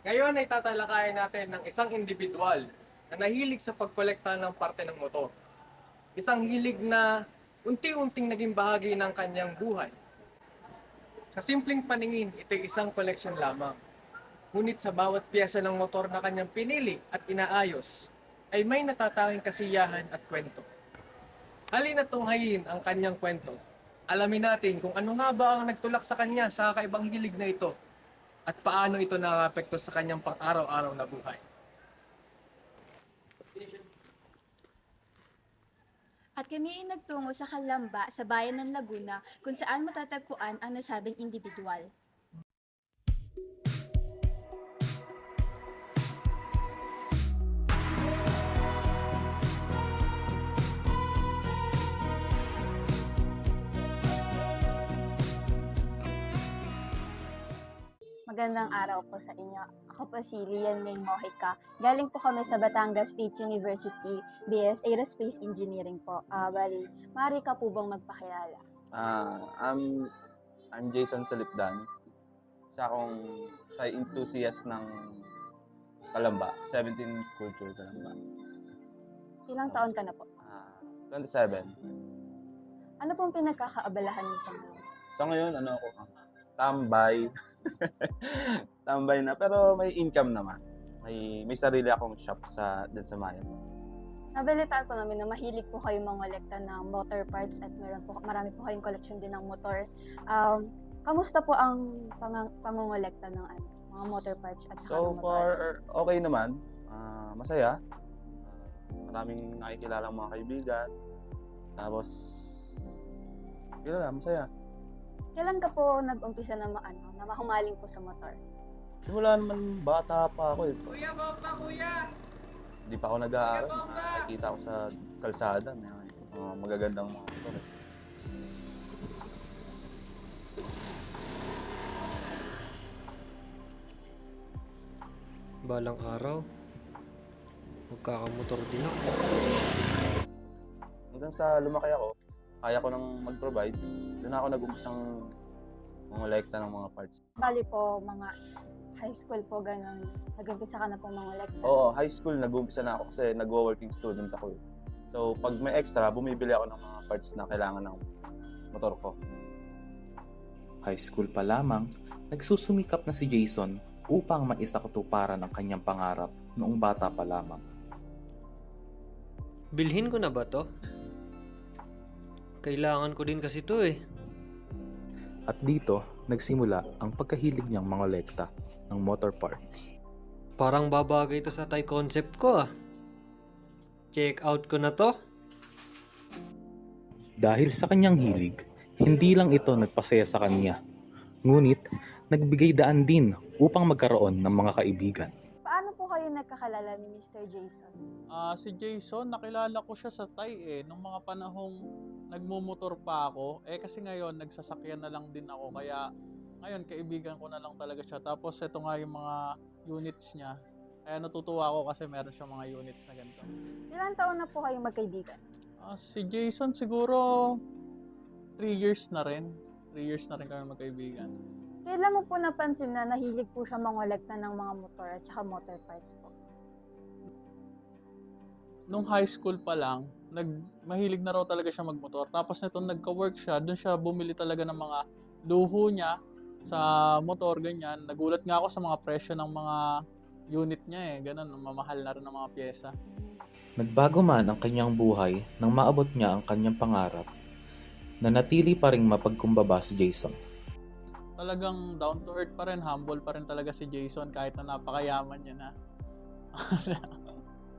Ngayon ay tatalakayin natin ng isang individual na nahilig sa pagkolekta ng parte ng motor. Isang hilig na unti-unting naging bahagi ng kanyang buhay. Sa simpleng paningin, ito'y isang koleksyon lamang. Ngunit sa bawat piyesa ng motor na kanyang pinili at inaayos, ay may natatanging kasiyahan at kwento. Halina tunghayin ang kanyang kwento. Alamin natin kung ano nga ba ang nagtulak sa kanya sa kakaibang hilig na ito at paano ito nakapekto sa kanyang pang-araw-araw na buhay. At kami ay nagtungo sa Calamba sa bayan ng Laguna kung saan matatagpuan ang nasabing individual. Magandang araw po sa inyo. Ako po si Lian May Mojica. Galing po kami sa Batangas State University, BS Aerospace Engineering po. Bali, maaari ka po bang magpakilala? I'm Jason Salipdan. Isa akong kay enthusiast ng Kalamba, 17 Culture Kalamba. Ilang taon ka na po? 27. Ano pong pinagkakaabalahan mo sa ngayon? Sa ngayon, ako, tambay. Tambay na, pero may income naman. May sarili akong shop dun sa Mayan. Nabalitaan ko namin na mahilig po kayo mangolekta ng motor parts at marami po kayong collection din ng motor. Kamusta po ang pangongolekta ng mga motor parts at saka So ng motor? far, okay naman. Masaya. Maraming nakikilalang mga kaibigan. Tapos, yun lang, masaya. Kailan ka po nag-umpisa na mahumaling po sa motor? Simula naman bata pa ako eh. Kuya, bomba, kuya! Hindi pa ako nag-aaral. Nakikita ko sa kalsada. May magagandang mga motor. Balang araw, magkakamotor din ako. Hanggang sa lumaki ako, kaya ko nang mag-provide. Doon ako nag-umpisang mangolekta ng mga parts. Bali po, mga high school po, ganun. Nag-umpisa ka na po mangolekta. Oo, high school nag-umpisa na ako kasi nag-working student ako eh. So, pag may extra, bumibili ako ng mga parts na kailangan ng motor ko. High school pa lamang, nagsusumikap na si Jason upang maisakatuparan ang kanyang pangarap noong bata pa lamang. Bilhin ko na ba to? Kailangan ko din kasi to eh. At dito, nagsimula ang pagkahilig niyang mangolekta ng motor parts. Parang babagay to sa Thai concept ko ah. Check out ko na to. Dahil sa kanyang hilig, hindi lang ito nagpasaya sa kanya, ngunit nagbigay daan din upang magkaroon ng mga kaibigan. Paano po kayo nagkakalala ni Mr. Jason? Si Jason, nakilala ko siya sa Thai nung mga panahong nagmumotor pa ako. Kasi ngayon, nagsasakyan na lang din ako. Kaya ngayon, kaibigan ko na lang talaga siya. Tapos ito nga yung mga units niya. Kaya natutuwa ako kasi meron siya mga units na ganito. Ilang taon na po kayong magkaibigan? Si Jason, siguro 3 years na rin. 3 years na rin kami magkaibigan. Kailan mo po napansin na nahilig po siya mangolekta ng mga motor at saka motor parts po? Nung high school pa lang, mahilig na raw talaga siya magmotor. Tapos nito nagka-work siya, doon siya bumili talaga ng mga luho niya sa motor, ganyan. Nagulat nga ako sa mga presyo ng mga unit niya ganun, mamahal na rin ng mga pyesa. Nagbago man ang kanyang buhay nang maabot niya ang kanyang pangarap, nanatili pa ring mapagkumbaba si Jason. Talagang down to earth pa rin, humble pa rin talaga si Jason kahit na napakayaman niya na.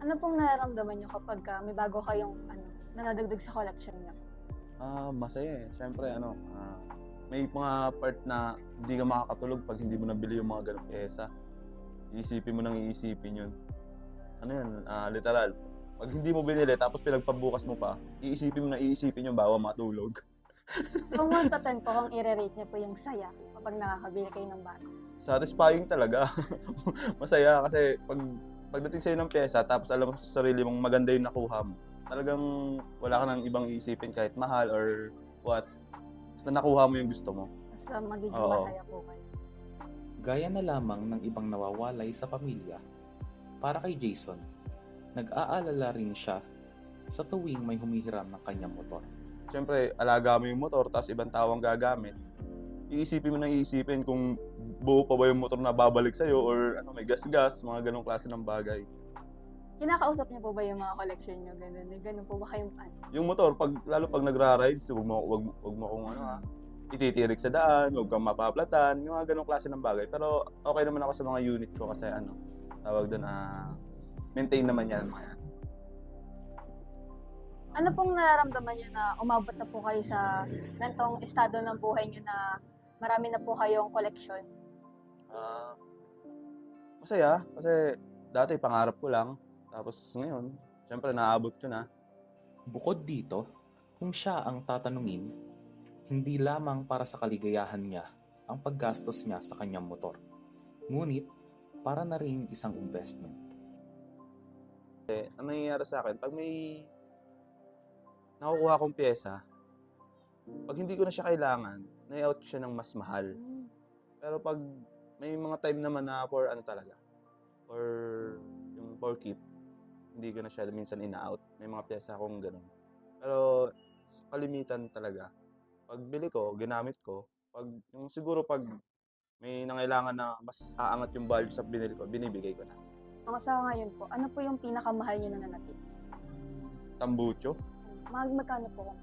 Ano pong nararamdaman niyo kapag may bago kayong nadadagdag sa collection niyo? Masaya eh. Siyempre, may mga part na hindi ka makakatulog pag hindi mo nabili yung mga ganong pyesa. Iisipin mo nang iisipin yun. Literal. Pag hindi mo binili tapos pinagpabukas mo pa, iisipin mo na iisipin yung bawa matulog. Kung 1 to 10 po, kung i-rate niyo po yung saya kapag nakakabili kayo ng bago? Satisfying talaga. Masaya kasi pagdating sa'yo ng pyesa tapos alam mo sa sarili mong maganda yung nakuha mo, talagang wala ka nang ibang iisipin kahit mahal or what. Basta nakuha mo yung gusto mo. Basta magiging Oo. masaya po kayo. Gaya na lamang ng ibang nawawalay sa pamilya, para kay Jason, nag-aalala rin siya sa tuwing may humihiram ng kanyang motor. Siyempre, alaga mo yung motor, tapos ibang tao ang gagamit. Iisipin mo nang iisipin kung buo pa ba yung motor na babalik sa'yo or ano, may gas-gas, mga ganong klase ng bagay. Kinakausap niyo po ba yung mga collection niyo? Ganun, may ganun po ba kayong ano? Yung motor, lalo pag nagra-rides, wag mo kung ano ititirik sa daan, huwag kang mapaplatan, yung mga ganong klase ng bagay. Pero okay naman ako sa mga unit ko kasi ano, tawag doon, maintain naman yan mga yan. Ano pong nararamdaman niyo na umabot na po kayo sa gantong estado ng buhay niyo na marami na po kayong collection? Masaya, kasi dati pangarap ko lang, tapos ngayon, syempre naabot ko na. Bukod dito, kung siya ang tatanungin, hindi lamang para sa kaligayahan niya ang paggastos niya sa kanyang motor, ngunit para na rin isang investment. Ang nangyayari sa akin, pag may nakukuha akong pyesa, pag hindi ko na siya kailangan, na-out ko siya ng mas mahal. Pero pag may mga time naman na for ano talaga, for yung for keep, hindi ko na siya minsan ina-out. May mga pyesa akong ganun. Pero sa kalimitan talaga, pag bili ko, ginamit ko, siguro pag may nangailangan na mas aangat yung value sa binili ko, binibigay ko na. Mga sa ngayon po, ano po yung pinakamahal niyo na nanatili? Tambucho, Magkano po kung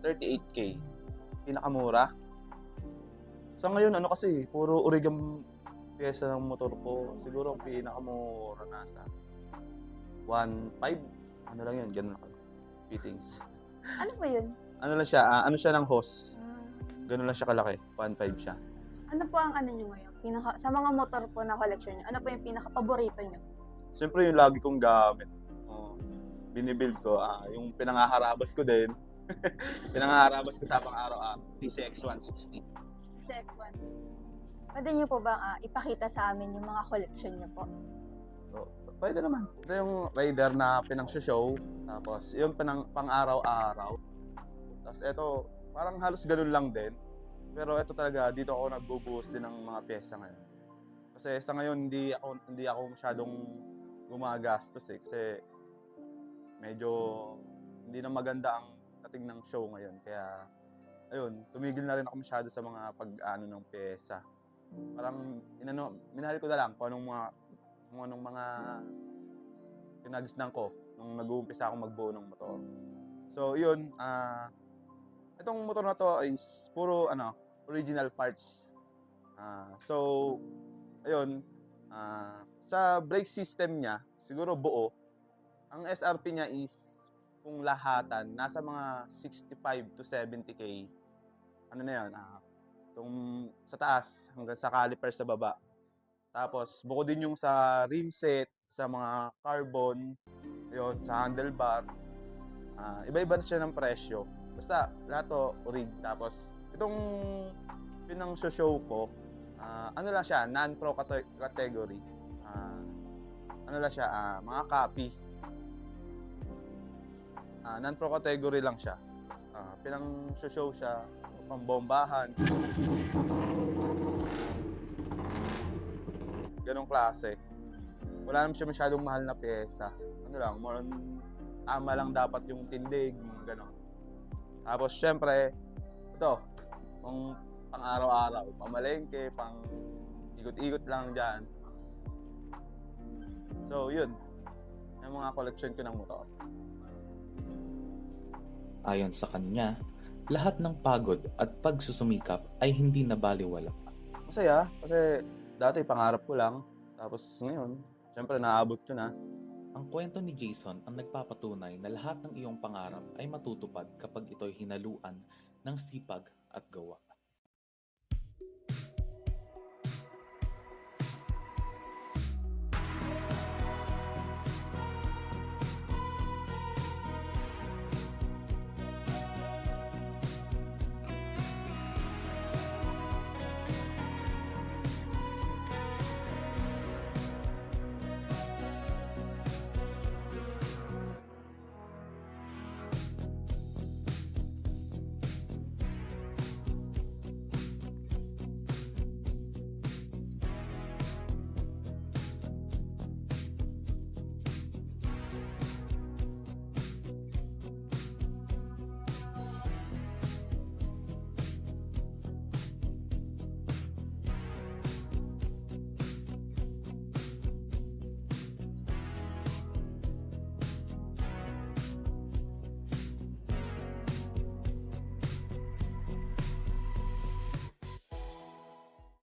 38K. Pinakamura. Sa ngayon, ano kasi, puro origam pyesa ng motor ko. Siguro ang pinakamura nasa 1.5. Ano lang yun, ganun ako. Fittings. Ano po yun? Ano lang siya, ano siya ng hose. Ganun lang siya kalaki, 1.5 siya. Ano po ang ano niyo ngayon? Sa mga motor po na collection niyo, ano po yung pinaka-paborito niyo? Siyempre yung lagi kong gamit. Binibuild ko, yung pinangaharabas ko din. Pinangaharabas ko sa pang-araw-araw, PCX 160. CX-160. Pwede niyo po ba ipakita sa amin yung mga collection niyo po? So, pwede naman. Ito yung rider na pinang-show, tapos yung pang-araw-araw. Tapos ito, parang halos ganun lang din. Pero ito talaga, dito ako nagbubuhos din ng mga pyesa ngayon. Kasi sa ngayon, hindi ako masyadong gumagastos kasi medyo hindi na maganda ang dating ng show ngayon. Kaya, ayun, tumigil na rin ako masyado sa mga pag-ano ng pyesa. Parang, minahal ko na lang kung anong mga pinagisnan ko nung nag-uumpisa akong magbuo ng motor. So, yun, itong motor na to is puro, original parts. So, ayun, sa brake system niya, siguro buo, ang SRP niya is kung lahatan, nasa mga 65 to 70K. Ano na yun? Itong sa taas hanggang sa caliper sa baba. Tapos, buko din yung sa rim set, sa mga carbon, yun, sa handlebar. Iba-iba na siya ng presyo. Basta, lahat to, orig. Tapos, itong pinang-show ko, ano lang siya, non-pro category. Ano lang siya, mga copy. Non-pro category lang siya. Pinang-show siya, pambombahan. Ganong klase. Wala naman siya masyadong mahal na pyesa. Ano lang, more on tama lang dapat yung tindig, mga ganon. Tapos, syempre, ito, pang araw-araw, pamalengke, pang ikot-ikot lang dyan. So, yun. Yung mga collection ko ng motor. Ayon sa kanya, lahat ng pagod at pagsusumikap ay hindi nabaliwala. Masaya, kasi dati pangarap ko lang. Tapos ngayon, syempre naabot ko na. Ang kwento ni Jason ang nagpapatunay na lahat ng iyong pangarap ay matutupad kapag ito'y hinaluan ng sipag at gawa.